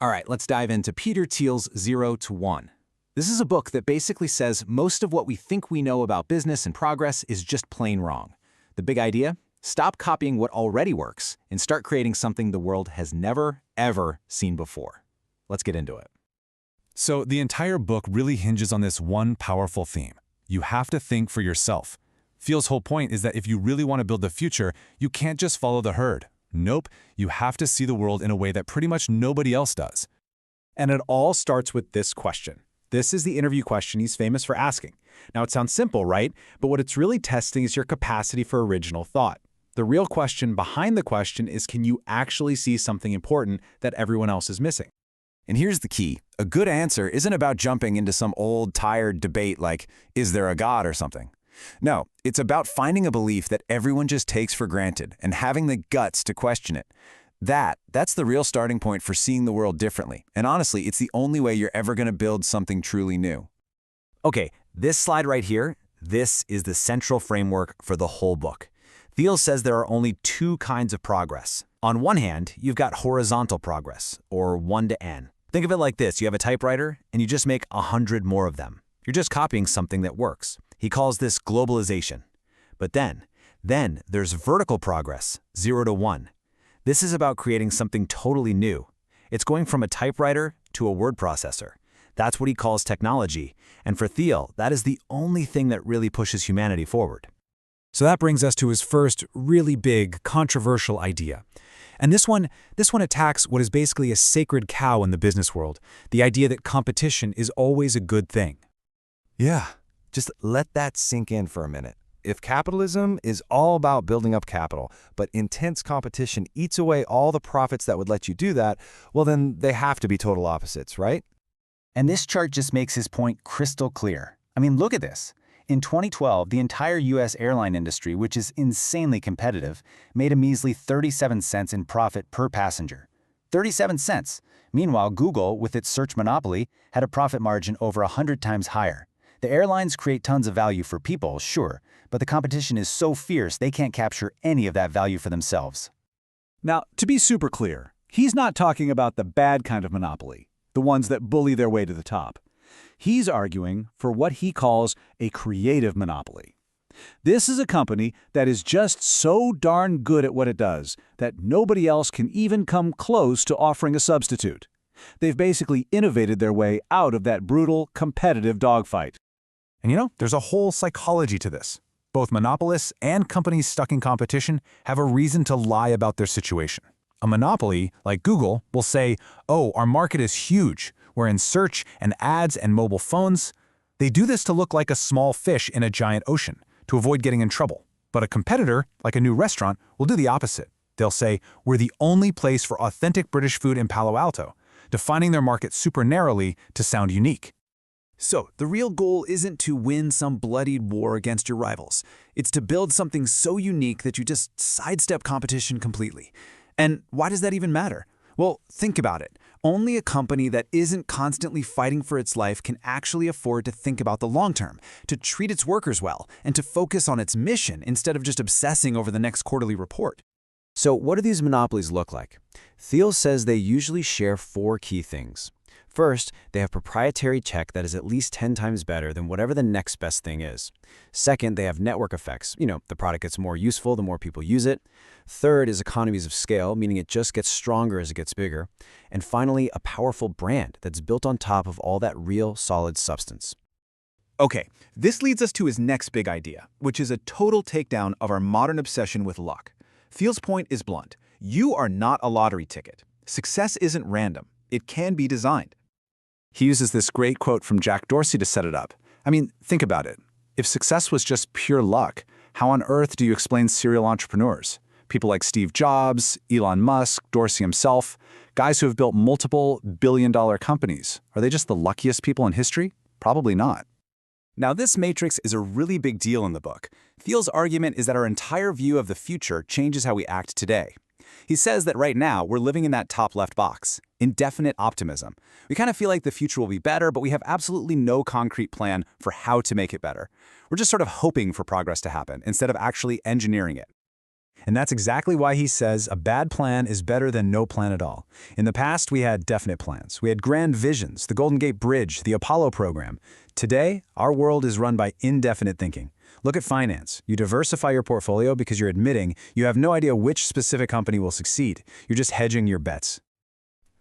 All right, let's dive into Peter Thiel's 0 to 1. This is a book that basically says most of what we think we know about business and progress is just plain wrong. The big idea? Stop copying what already works and start creating something the world has never, ever seen before. Let's get into it. So the entire book really hinges on this one powerful theme. You have to think for yourself. Thiel's whole point is that if you really want to build the future, you can't just follow the herd. Nope, you have to see the world in a way that pretty much nobody else does. And it all starts with this question. This is the interview question he's famous for asking. Now, it sounds simple, right? But what it's really testing is your capacity for original thought. The real question behind the question is, can you actually see something important that everyone else is missing? And here's the key. A good answer isn't about jumping into some old, tired debate like, is there a God or something? No, it's about finding a belief that everyone just takes for granted and having the guts to question it. That's the real starting point for seeing the world differently. And honestly, it's the only way you're ever going to build something truly new. Okay, this slide right here, this is the central framework for the whole book. Thiel says there are only two kinds of progress. On one hand, you've got horizontal progress, or 1 to n. Think of it like this. You have a typewriter, and you just make 100 more of them. You're just copying something that works. He calls this globalization. But then there's vertical progress, 0 to 1. This is about creating something totally new. It's going from a typewriter to a word processor. That's what he calls technology. And for Thiel, that is the only thing that really pushes humanity forward. So that brings us to his first really big, controversial idea. And this one attacks what is basically a sacred cow in the business world, the idea that competition is always a good thing. Yeah, just let that sink in for a minute. If capitalism is all about building up capital, but intense competition eats away all the profits that would let you do that, well then they have to be total opposites, right? And this chart just makes his point crystal clear. I mean, look at this. In 2012, the entire US airline industry, which is insanely competitive, made a measly 37 cents in profit per passenger. 37 cents. Meanwhile, Google, with its search monopoly, had a profit margin over 100 times higher. The airlines create tons of value for people, sure, but the competition is so fierce they can't capture any of that value for themselves. Now, to be super clear, he's not talking about the bad kind of monopoly, the ones that bully their way to the top. He's arguing for what he calls a creative monopoly. This is a company that is just so darn good at what it does that nobody else can even come close to offering a substitute. They've basically innovated their way out of that brutal, competitive dogfight. And there's a whole psychology to this. Both monopolists and companies stuck in competition have a reason to lie about their situation. A monopoly, like Google, will say, oh, our market is huge. We're in search and ads and mobile phones. They do this to look like a small fish in a giant ocean, to avoid getting in trouble. But a competitor, like a new restaurant, will do the opposite. They'll say, we're the only place for authentic British food in Palo Alto, defining their market super narrowly to sound unique. So, the real goal isn't to win some bloodied war against your rivals. It's to build something so unique that you just sidestep competition completely. And why does that even matter? Well, think about it. Only a company that isn't constantly fighting for its life can actually afford to think about the long term, to treat its workers well, and to focus on its mission instead of just obsessing over the next quarterly report. So what do these monopolies look like? Thiel says they usually share 4 key things. First, they have proprietary tech that is at least 10 times better than whatever the next best thing is. Second, they have network effects. The product gets more useful the more people use it. Third is economies of scale, meaning it just gets stronger as it gets bigger. And finally, a powerful brand that's built on top of all that real, solid substance. Okay, this leads us to his next big idea, which is a total takedown of our modern obsession with luck. Thiel's point is blunt. You are not a lottery ticket. Success isn't random. It can be designed. He uses this great quote from Jack Dorsey to set it up. I mean, think about it. If success was just pure luck, how on earth do you explain serial entrepreneurs? People like Steve Jobs, Elon Musk, Dorsey himself, guys who have built multiple billion-dollar companies. Are they just the luckiest people in history? Probably not. Now, this matrix is a really big deal in the book. Thiel's argument is that our entire view of the future changes how we act today. He says that right now, we're living in that top left box, indefinite optimism. We kind of feel like the future will be better, but we have absolutely no concrete plan for how to make it better. We're just sort of hoping for progress to happen instead of actually engineering it. And that's exactly why he says a bad plan is better than no plan at all. In the past, we had definite plans. We had grand visions, the Golden Gate Bridge, the Apollo program. Today, our world is run by indefinite thinking. Look at finance. You diversify your portfolio because you're admitting you have no idea which specific company will succeed. You're just hedging your bets.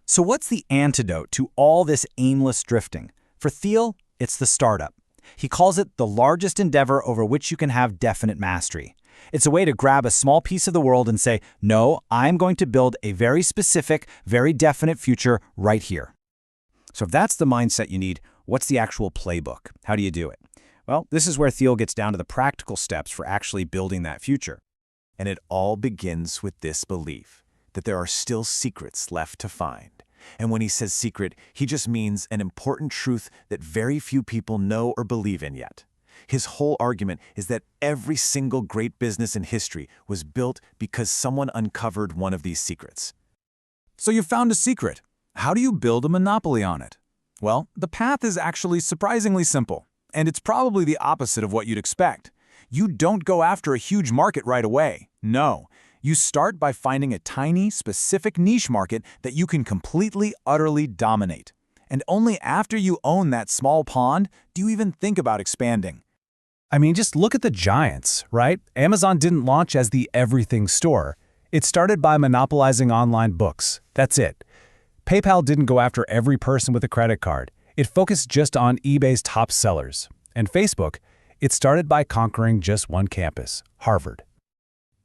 So what's the antidote to all this aimless drifting? For Thiel, it's the startup. He calls it the largest endeavor over which you can have definite mastery. It's a way to grab a small piece of the world and say, no, I'm going to build a very specific, very definite future right here. So if that's the mindset you need, what's the actual playbook? How do you do it? Well, this is where Thiel gets down to the practical steps for actually building that future. And it all begins with this belief that there are still secrets left to find. And when he says secret, he just means an important truth that very few people know or believe in yet. His whole argument is that every single great business in history was built because someone uncovered one of these secrets. So you found a secret. How do you build a monopoly on it? Well, the path is actually surprisingly simple, and it's probably the opposite of what you'd expect. You don't go after a huge market right away. No. You start by finding a tiny, specific niche market that you can completely, utterly dominate. And only after you own that small pond do you even think about expanding. I mean, just look at the giants, right? Amazon didn't launch as the everything store. It started by monopolizing online books. That's it. PayPal didn't go after every person with a credit card. It focused just on eBay's top sellers. And Facebook, it started by conquering just one campus, Harvard.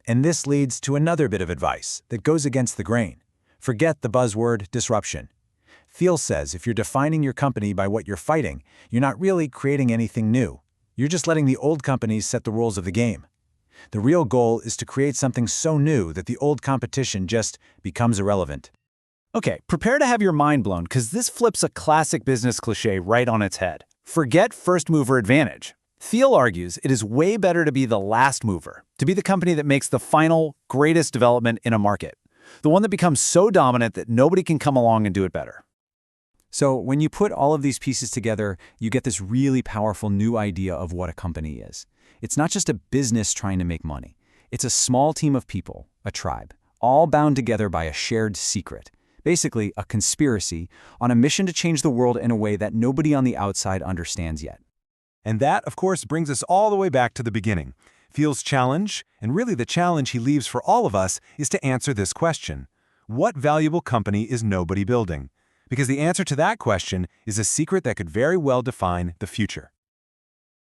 And this leads to another bit of advice that goes against the grain. Forget the buzzword disruption. Thiel says if you're defining your company by what you're fighting, you're not really creating anything new. You're just letting the old companies set the rules of the game. The real goal is to create something so new that the old competition just becomes irrelevant. Okay, prepare to have your mind blown because this flips a classic business cliche right on its head. Forget first mover advantage. Thiel argues it is way better to be the last mover, to be the company that makes the final, greatest development in a market, the one that becomes so dominant that nobody can come along and do it better. So when you put all of these pieces together, you get this really powerful new idea of what a company is. It's not just a business trying to make money. It's a small team of people, a tribe, all bound together by a shared secret. Basically, a conspiracy on a mission to change the world in a way that nobody on the outside understands yet. And that, of course, brings us all the way back to the beginning. Thiel's challenge, and really the challenge he leaves for all of us, is to answer this question. What valuable company is nobody building? Because the answer to that question is a secret that could very well define the future.